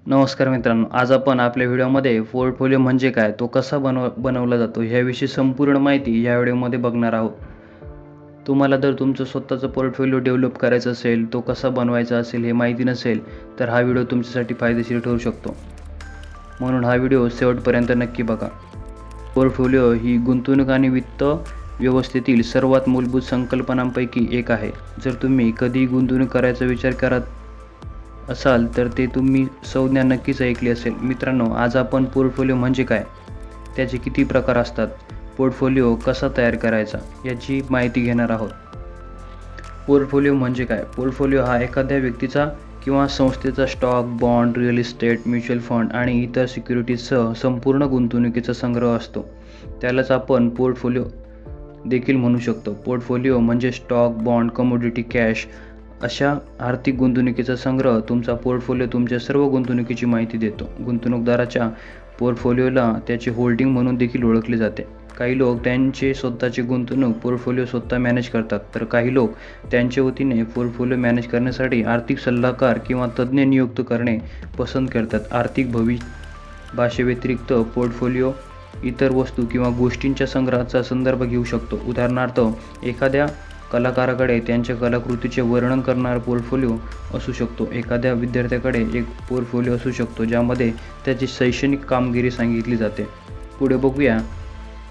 नमस्कार मित्रांनो, आज आपण आपल्या व्हिडिओमध्ये पोर्टफोलिओ म्हणजे काय, तो कसा बनवला जातो ह्याविषयी संपूर्ण माहिती या व्हिडिओमध्ये बघणार आहोत. तुम्हाला जर तुमचं स्वतःचं पोर्टफोलिओ डेव्हलप करायचा असेल, तो कसा बनवायचा असेल हे माहिती नसेल, तर हा व्हिडिओ तुमच्यासाठी फायदेशीर ठरू शकतो. म्हणून हा व्हिडिओ शेवटपर्यंत नक्की बघा. पोर्टफोलिओ ही गुंतवणूक आणि वित्त व्यवस्थेतील सर्वात मूलभूत संकल्पनांपैकी एक आहे. जर तुम्ही कधी गुंतवणूक करायचा विचार करत असाल तर ते तुम्ही संज्ञा नक्कीच ऐकली असेल. मित्रांनो, आज आपण पोर्टफोलिओ म्हणजे काय, त्याचे किती प्रकार असतात, पोर्टफोलिओ कसा तयार करायचा याची माहिती घेणार आहोत. पोर्टफोलिओ म्हणजे काय? पोर्टफोलिओ हा एखाद्या व्यक्तीचा किंवा संस्थेचा stock, bond, real estate, mutual fund आणि इतर सिक्युरिटीजसह संपूर्ण गुंतवणुकीचा संग्रह असतो. त्यालाच आपण पोर्टफोलिओ देखील म्हणू शकतो. पोर्टफोलिओ म्हणजे स्टॉक, बॉन्ड, कमोडिटी, कॅश अशा आर्थिक गुंतवणुकीचा संग्रह. तुमचा पोर्टफोलिओ तुमच्या सर्व गुंतवणुकीची माहिती देतो. गुंतवणूकदाराच्या पोर्टफोलिओला त्याचे होल्डिंग म्हणून देखील ओळखले जाते. काही लोक त्यांचे स्वतःचे गुंतवणूक पोर्टफोलिओ स्वतः मॅनेज करतात, तर काही लोक त्यांच्या वतीने पोर्टफोलिओ मॅनेज करण्यासाठी आर्थिक सल्लागार किंवा तज्ज्ञ नियुक्त करणे पसंत करतात. आर्थिक भाषेव्यतिरिक्त पोर्टफोलिओ इतर वस्तू किंवा गोष्टींच्या संग्रहाचा संदर्भ घेऊ शकतो. उदाहरणार्थ, एखाद्या कलाकाराकडे त्यांच्या कलाकृतीचे वर्णन करणारा पोर्टफोलिओ असू शकतो. एखाद्या विद्यार्थ्याकडे एक पोर्टफोलिओ असू शकतो ज्यामध्ये त्याची शैक्षणिक कामगिरी सांगितली जाते. पुढे बघूया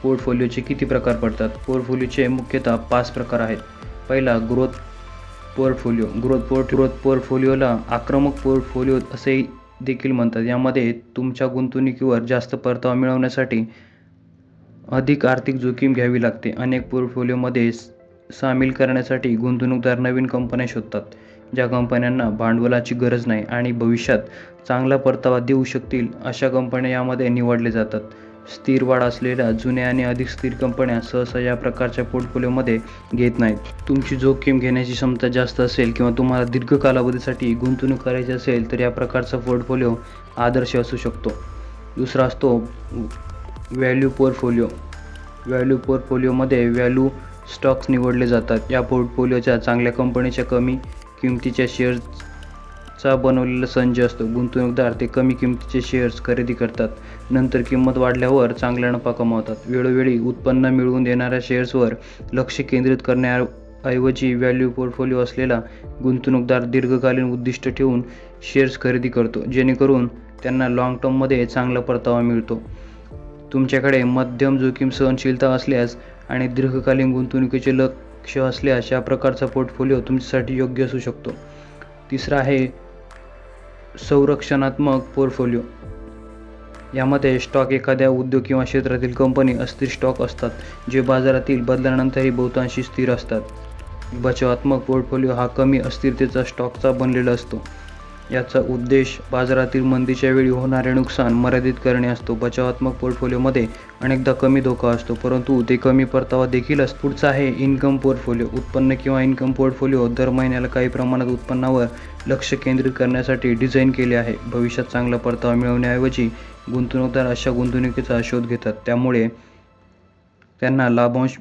पोर्टफोलिओचे किती प्रकार पडतात. पोर्टफोलिओचे मुख्यतः 5 प्रकार आहेत. पहिला, ग्रोथ पोर्टफोलिओ. ग्रोथ पोर्टफोलिओला आक्रमक पोर्टफोलिओ असे देखील म्हणतात. यामध्ये तुमच्या गुंतवणुकीवर जास्त परतावा मिळवण्यासाठी अधिक आर्थिक जोखीम घ्यावी लागते. अनेक पोर्टफोलिओमध्ये सामील करण्यासाठी गुंतवणूकदार नवीन कंपन्या शोधतात, ज्या कंपन्यांना भांडवलाची गरज नाही आणि भविष्यात चांगला परतावा देऊ शकतील अशा कंपन्या यामध्ये निवडल्या जातात. स्थिर वाढ असलेल्या जुन्या आणि अधिक स्थिर कंपन्या सहसा या प्रकारच्या पोर्टफोलिओमध्ये घेत नाहीत. तुमची जोखीम घेण्याची क्षमता जास्त असेल किंवा तुम्हाला दीर्घ कालावधीसाठी गुंतवणूक करायची असेल तर या प्रकारचा पोर्टफोलिओ आदर्श असू शकतो. दुसरा असतो व्हॅल्यू पोर्टफोलिओ. व्हॅल्यू पोर्टफोलिओमध्ये व्हॅल्यू स्टॉक्स निवडले जातात. या पोर्टफोलिओच्या चांगल्या कंपनीच्या कमी किमतीच्या शेअर्सचा बनवलेला संच असतो. गुंतवणूकदार ते कमी किमतीचे शेअर्स खरेदी करतात, नंतर किंमत वाढल्यावर चांगला नफा कमावतात. वेळोवेळी उत्पन्न मिळवून देणाऱ्या शेअर्सवर लक्ष केंद्रित करण्याऐवजी व्हॅल्यू पोर्टफोलिओ असलेला गुंतवणूकदार दीर्घकालीन उद्दिष्ट ठेवून शेअर्स खरेदी करतो, जेणेकरून त्यांना लाँग टर्ममध्ये चांगला परतावा मिळतो. तुमच्याकडे मध्यम जोखीम सहनशीलता असल्यास आणि दीर्घकालीन गुंतवणुकीचे लक्ष्य असल्यास या प्रकारचा पोर्टफोलिओ तुमच्यासाठी योग्य असू शकतो. तिसरा आहे संरक्षणात्मक पोर्टफोलिओ. यामध्ये स्टॉक, एखाद्या उद्योग किंवा क्षेत्रातील कंपनी अस्थिर स्टॉक असतात, जे बाजारातील बदलांनंतरही बहुतांशी स्थिर असतात. बचावात्मक पोर्टफोलिओ हा कमी अस्थिरतेचा स्टॉकचा बनलेला असतो. याचा उद्देश बाजारातील मंदीच्या वेळी होणारे नुकसान मर्यादित करणे असतो. बचावात्मक पोर्टफोलिओमध्ये अनेकदा कमी धोका असतो, परंतु ते कमी परतावा देखील असतो. पुढचा आहे इन्कम पोर्टफोलिओ. उत्पन्न किंवा इन्कम पोर्टफोलिओ दर महिन्याला काही प्रमाणात उत्पन्नावर लक्ष केंद्रित करण्यासाठी डिझाईन केले आहे. भविष्यात चांगला परतावा मिळवण्याऐवजी गुंतवणूकदार अशा गुंतवणुकीचा शोध घेतात, त्यामुळे त्यांना लाभांश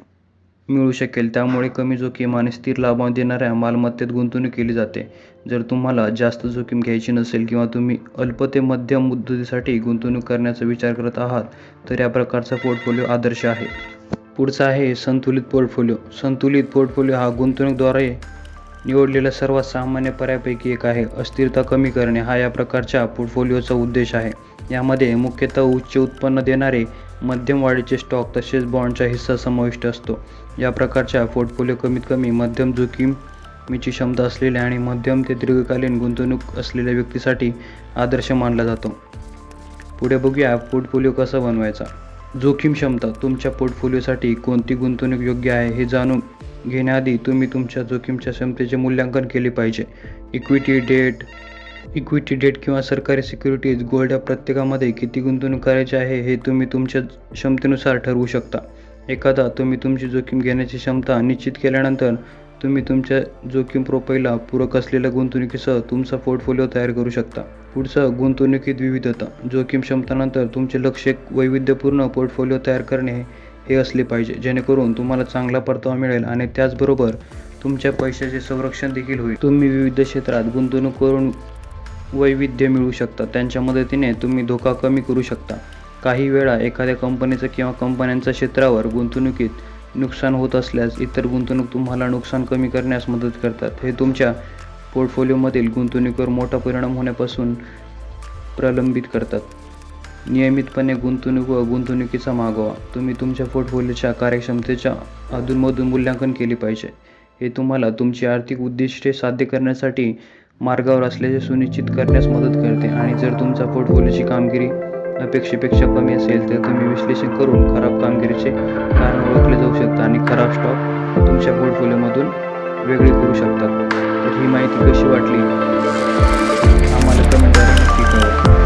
मिळू शकेल. त्यामुळे कमी जोखीम आणि स्थिर लाभांश देणाऱ्या मालमत्तेत गुंतवणूक केली जाते. जर तुम्हाला जास्त जोखीम घ्यायची नसेल किंवा तुम्ही अल्प ते मध्यम मुदतीसाठी गुंतवणूक करण्याचा विचार करत आहात तर या प्रकारचा पोर्टफोलिओ आदर्श आहे. पुढचा आहे संतुलित पोर्टफोलिओ. संतुलित पोर्टफोलिओ हा गुंतवणूकद्वारे निवडलेला सर्वात सामान्य पर्यायापैकी एक आहे. अस्थिरता कमी करणे हा या प्रकारच्या पोर्टफोलिओचा उद्देश आहे. यामध्ये मुख्यतः उच्च उत्पन्न देणारे मध्यम वाढीचे स्टॉक तसेच बॉन्डचा हिस्सा समाविष्ट असतो. या प्रकारच्या पोर्टफोलिओ कमीत कमी मध्यम जोखमीची क्षमता असलेल्या आणि मध्यम ते दीर्घकालीन गुंतवणूक असलेल्या व्यक्तीसाठी आदर्श मानला जातो. पुढे बघूया पोर्टफोलिओ कसा बनवायचा. जोखीम क्षमता. तुमच्या पोर्टफोलिओसाठी कोणती गुंतवणूक योग्य आहे हे जाणून घेण्याआधी तुम्ही तुमच्या जोखीमच्या क्षमतेचे मूल्यांकन केले पाहिजे. इक्विटी डेट किंवा सरकारी सिक्युरिटीज, गोल्ड या प्रत्येकामध्ये किती गुंतवणूक करायची आहे हे तुम्ही तुमच्या क्षमतेनुसार ठरवू शकता. एकदा तुम्ही तुमची जोखीम घेण्याची क्षमता निश्चित केल्यानंतर तुम्ही तुमच्या जोखीम प्रोफाईलला पूरक असलेल्या गुंतवणुकीसह तुमचा पोर्टफोलिओ तयार करू शकता. पुढचं, गुंतवणुकीत विविधता. जोखीम क्षमतानंतर तुमचे लक्ष्य एक वैविध्यपूर्ण पोर्टफोलिओ तयार करणे हे असले पाहिजे, जेणेकरून तुम्हाला चांगला परतावा मिळेल आणि त्याचबरोबर तुमच्या पैशाचे संरक्षण देखील होईल. तुम्ही विविध क्षेत्रात गुंतवणूक करून वैविध्य मिळू शकतं. त्यांच्या मदतीने तुम्ही धोका कमी करू शकता. काही वेळा एखाद्या कंपनीचं किंवा कंपन्यांच्या क्षेत्रावर गुंतवणुकीत नुकसान होत असल्यास इतर गुंतवणूक तुम्हाला नुकसान कमी करण्यास मदत करतात. हे तुमच्या पोर्टफोलिओमधील गुंतवणुकीवर मोठा परिणाम होण्यापासून प्रलंबित करतात. नियमितपणे गुंतवणूक व गुंतवणुकीचा मागोवा. तुम्ही तुमच्या पोर्टफोलिओच्या कार्यक्षमतेच्या अधूनमधून मूल्यांकन केले पाहिजे. हे तुम्हाला तुमची आर्थिक उद्दिष्टे साध्य करण्यासाठी मार्गावर असल्याचे सुनिश्चित करण्यास मदत करते आणि जर तुमच्या पोर्टफोलिओची कामगिरी अपेक्षेपेक्षा कमी असेल तर तुम्ही विश्लेषण करून खराब कामगिरीचे कारण ओळखले जाऊ शकतात आणि खराब स्टॉक तुमच्या पोर्टफोलिओमधून वेगळे करू शकतात. तर ही माहिती कशी वाटली आम्हाला कमेंटद्वारे नक्की कळवा.